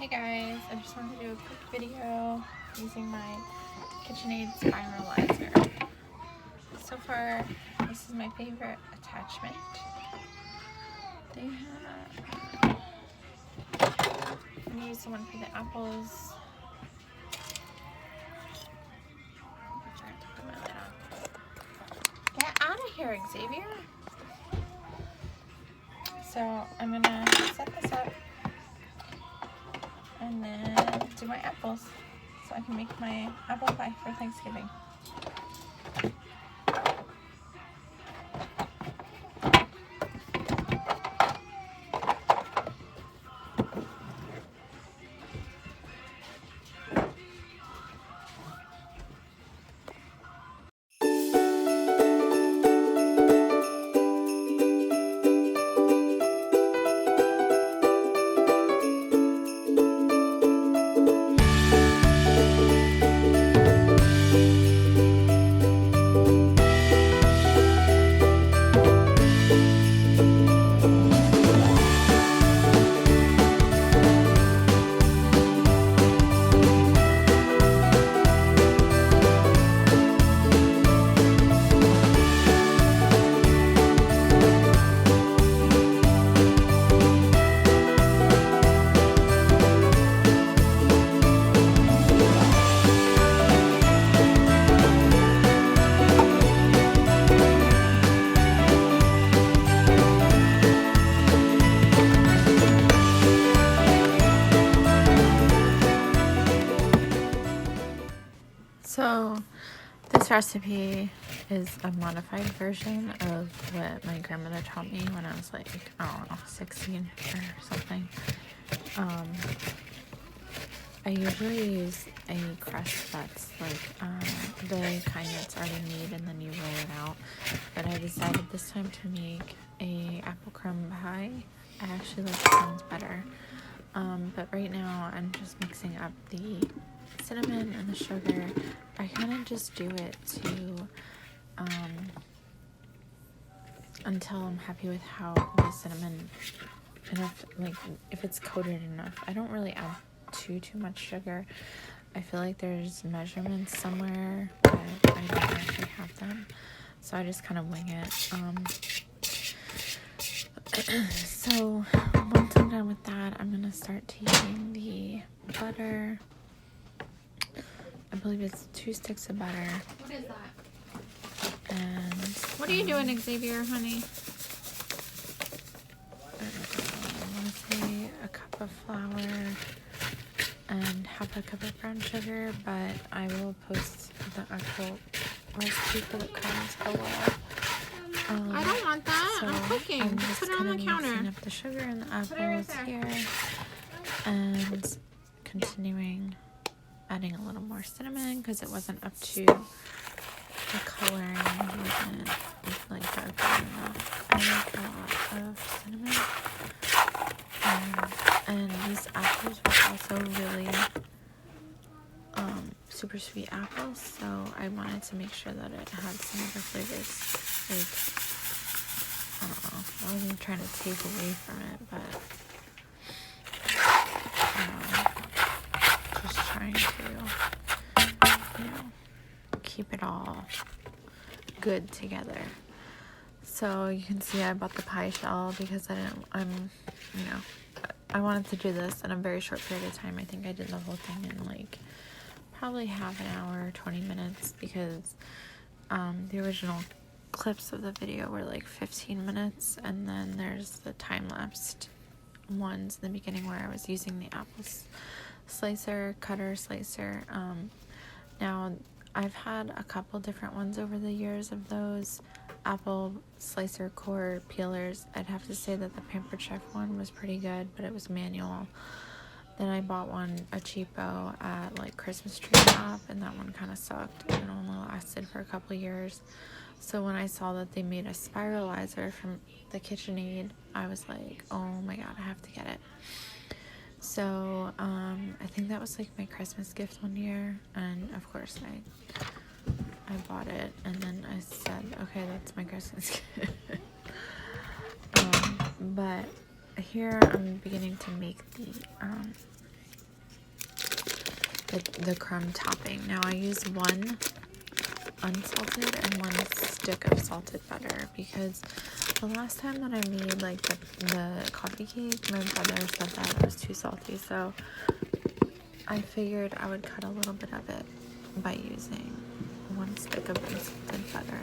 Hey guys, I just wanted to do a quick video using my KitchenAid spiralizer. So far, this is my favorite attachment. They have, I'm gonna use the one for the apples. I forgot to put my lid on. Get out of here, Xavier. So I'm gonna set this up and then do my apples so I can make my apple pie for Thanksgiving. So this recipe is a modified version of what my grandmother taught me when I was like, I don't know, 16 or something. I usually use a crust that's like the kind that's already made and then you roll it out. But I decided this time to make a apple crumb pie. I actually like the sounds better. But right now I'm just mixing up the cinnamon and the sugar. I kind of just do it to until I'm happy with how the cinnamon enough, like if it's coated enough. I don't really add too much sugar. I feel like there's measurements somewhere, but I don't actually have them, so I just kind of wing it. So once I'm done with that, I'm gonna start taking the butter. I believe it's 2 sticks of butter. What is that? And what are you doing, Xavier, honey? I want to say a cup of flour and half a cup of brown sugar, but I will post the actual recipe for the crumbs below. I don't want that. So I'm cooking. I'm just put it on the counter. mixing up the sugar and the apples here, and continuing adding a little more cinnamon because it wasn't up to the coloring. It wasn't like dark enough. I like a lot of cinnamon. And these apples were also really super sweet apples, so I wanted to make sure that it had some other flavors. Like, I don't know, I wasn't trying to take away from it, but just trying to, you know, keep it all good together. So you can see I bought the pie shell because I wanted to do this in a very short period of time. I think I did the whole thing in like probably half an hour, 20 minutes, because the original clips of the video were like 15 minutes, and then there's the time-lapsed ones in the beginning where I was using the apple cutter slicer. Now I've had a couple different ones over the years of those apple slicer core peelers. I'd have to say that the Pampered Chef one was pretty good, but it was manual. Then I bought one, a cheapo, at like Christmas tree shop, and that one kind of sucked and only lasted for a couple years. So when I saw that they made a spiralizer from the KitchenAid, I was like, oh my god, I have to get it. So I think that was like my Christmas gift one year, and of course I bought it, and then I said, okay, that's my Christmas gift. But here I'm beginning to make the the crumb topping. Now I use one unsalted and one stick of salted butter because the last time that I made like the coffee cake, my brother said that it was too salty, so I figured I would cut a little bit of it by using one stick of unsalted butter.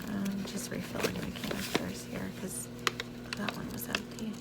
I'm just refilling my canisters here because that one was empty.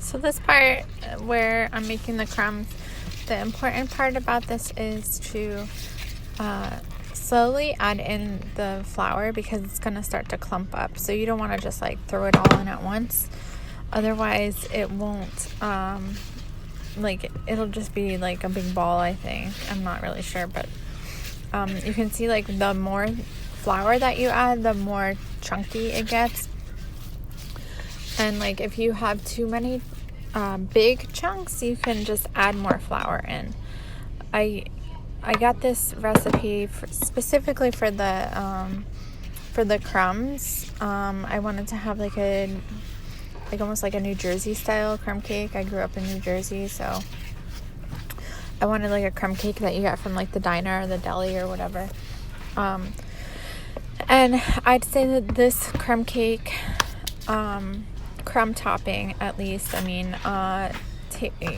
So this part where I'm making the crumbs, the important part about this is to slowly add in the flour because it's going to start to clump up. So you don't want to just like throw it all in at once. Otherwise it won't, like it'll just be like a big ball, I think. I'm not really sure, but you can see like the more flour that you add, the more chunky it gets. And like if you have too many big chunks, you can just add more flour in. I got this recipe specifically for the crumbs. I wanted to have like almost like a New Jersey style crumb cake. I grew up in New Jersey, so I wanted like a crumb cake that you get from like the diner or the deli or whatever. And I'd say that this crumb cake, crumb topping at least, I mean,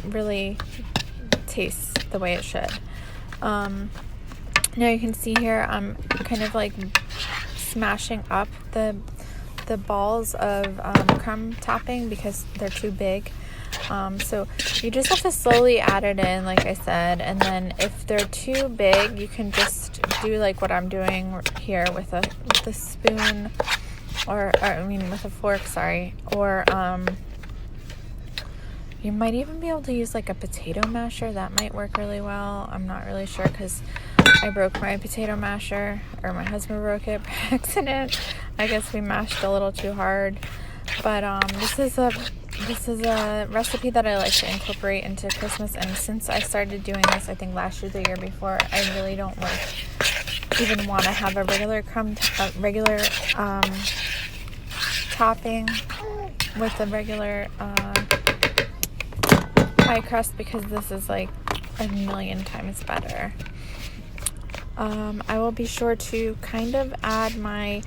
really tastes the way it should. Now you can see here I'm kind of like smashing up the balls of crumb topping because they're too big. So you just have to slowly add it in, like I said, and then if they're too big, you can just do like what I'm doing here with a spoon, or I mean with a fork, sorry, or you might even be able to use like a potato masher. That might work really well. I'm not really sure because I broke my potato masher, or my husband broke it by accident. I guess we mashed a little too hard. But this is a recipe that I like to incorporate into Christmas, and since I started doing this, I think last year, the year before, I really don't even want to have a regular topping with a regular pie crust, because this is like a million times better. I will be sure to kind of add my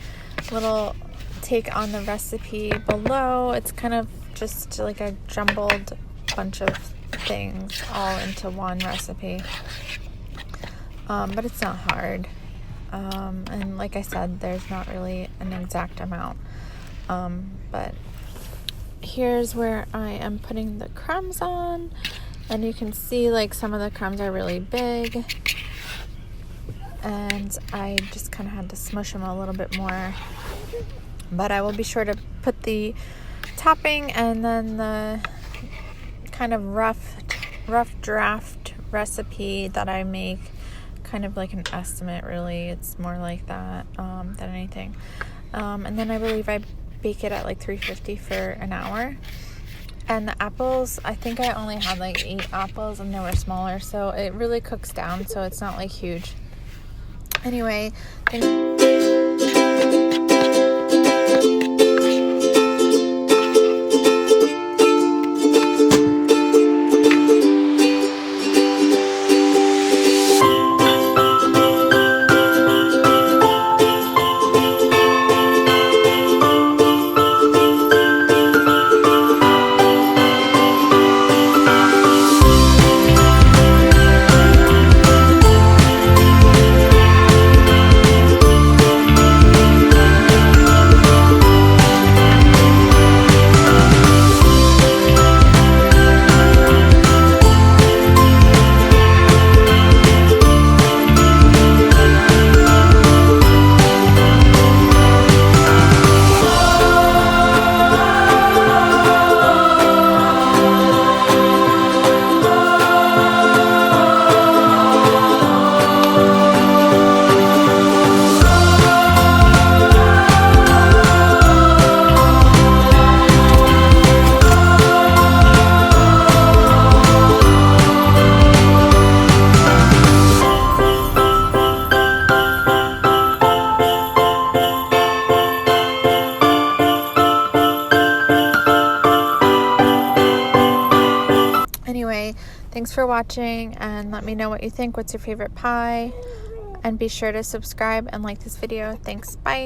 little take on the recipe below. It's kind of just like a jumbled bunch of things all into one recipe. But it's not hard. And like I said, there's not really an exact amount. But here's where I am putting the crumbs on. And you can see like some of the crumbs are really big. And I just kind of had to smush them a little bit more. But I will be sure to put the topping and then the kind of rough draft recipe that I make, kind of like an estimate, really. It's more like that than anything. And then I believe I bake it at like 350 for an hour. And the apples, I think I only had like 8 apples and they were smaller, so it really cooks down, so it's not like huge. Anyway, thanks for watching, and let me know what you think. What's your favorite pie? And be sure to subscribe and like this video. Thanks. Bye.